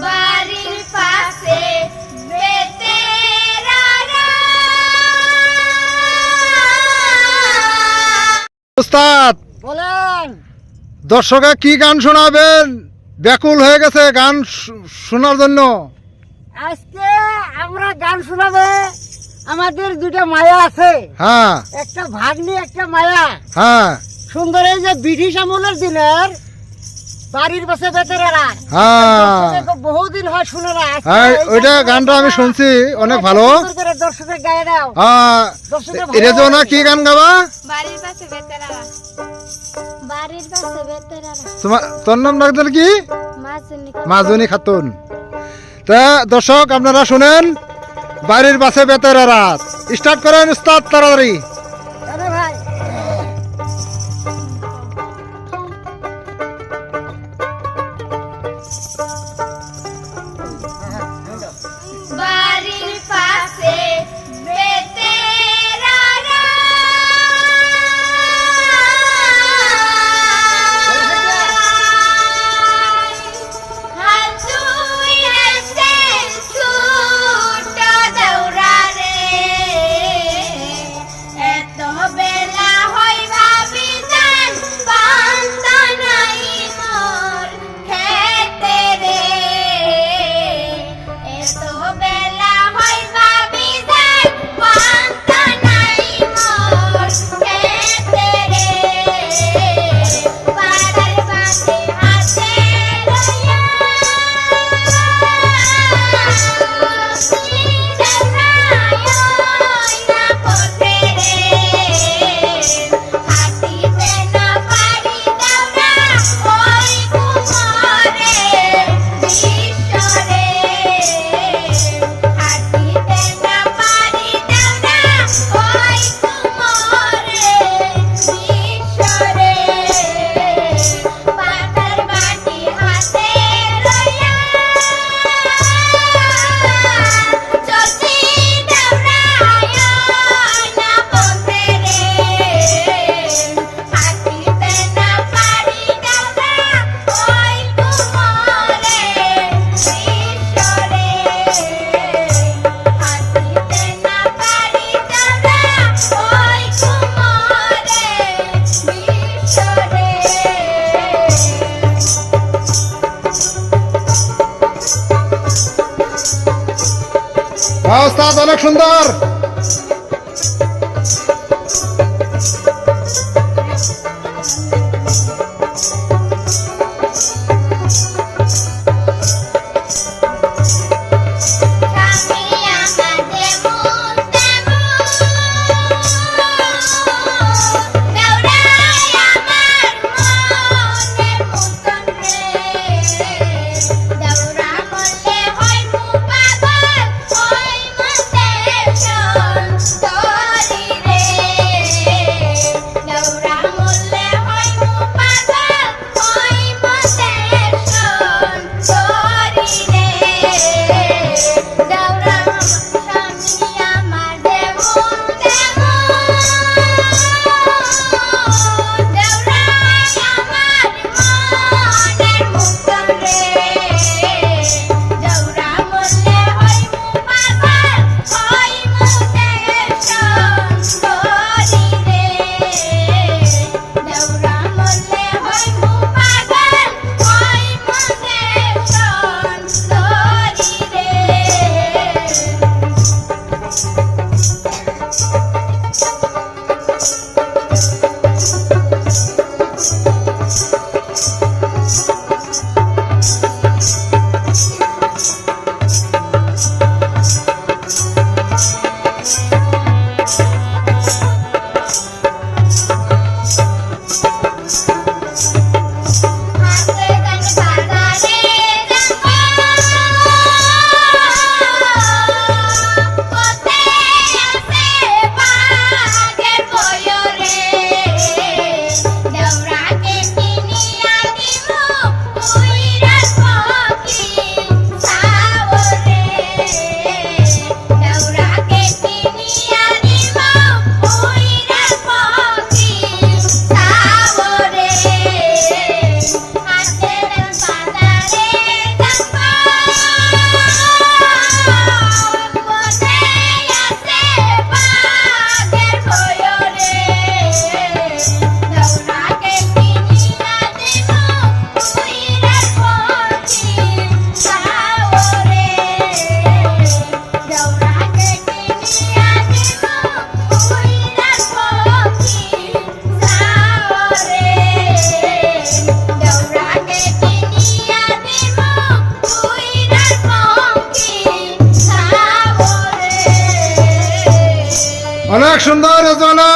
বাড়ির পাশে বেতেরারা। উস্তাদ বলেন। দর্শকে কি গান শোনাবেন? ব্যাকুল হয়ে গেছে গান শোনার জন্য। আজকে আমরা গান শোনাবে, আমাদের দুটো মায়া আছে, হ্যাঁ একটা ভাগ্নি একটা মায়া। হ্যাঁ সুন্দর এই যে ব্রিটিশ আমলের দিনের বাড়ির পাশে বেতেরারা, হ্যাঁ বহুদিন হয় শুনে না। আজকে হ্যাঁ এই ওইটা গানটা গানটা আমি শুনছি, অনেক ভালো। সুন্দর করে দর্শকের গায়ে দাও। হ্যাঁ দর্শকের এটা ভালো না কি গান গাবা? বাড়ির পাশে বেতেরারা। বাড়ির পাশে বেতেরারা। তোর নাম ডাক্তার কি? মাজনী খাতুন। তা দর্শক আপনারা শুনেন, বাড়ির পাশে বেতেরারা। স্টার্ট করেন উস্তাদ তাড়াতাড়ি। আরে ভাই বাড়ির পাশে বেতেরারা। হাত ধুইয়েছে ছোট দেওরারে। এত বেলা হয় ভাবি যান পান্তা নাই মোর খেতে রে। এত বেলা হয় ভাবি যান পান্তা নাই মোর খেতে রে। পাড়ার বাঁধে হাতে লইয়া না পথে রে। হাঁটিতে না পারি দেওরা ওই কুমরে বিশ্বরে। হাঁটিতে না পারি দেওরা ওই কুমরে বিশ্বরে। পাতার বাটি হাতে লইয়া যদি দেওরায় না পথে রে। হাঁটিতে না পারি দেওরা ওই কুমরে বিশ্বরে। হাঁটিতে না পারি দেওরা ওই কুমরে বিশ্বরে। হ্যাঁ উস্তাদ অনেক সুন্দর। স্বামী আমাদের মন তেমন, দেওরাই আমার মনের মতন রে। দেওরা বললে হয় মু পাগল, ওই মতে সুন্দর রেজওয়ানা।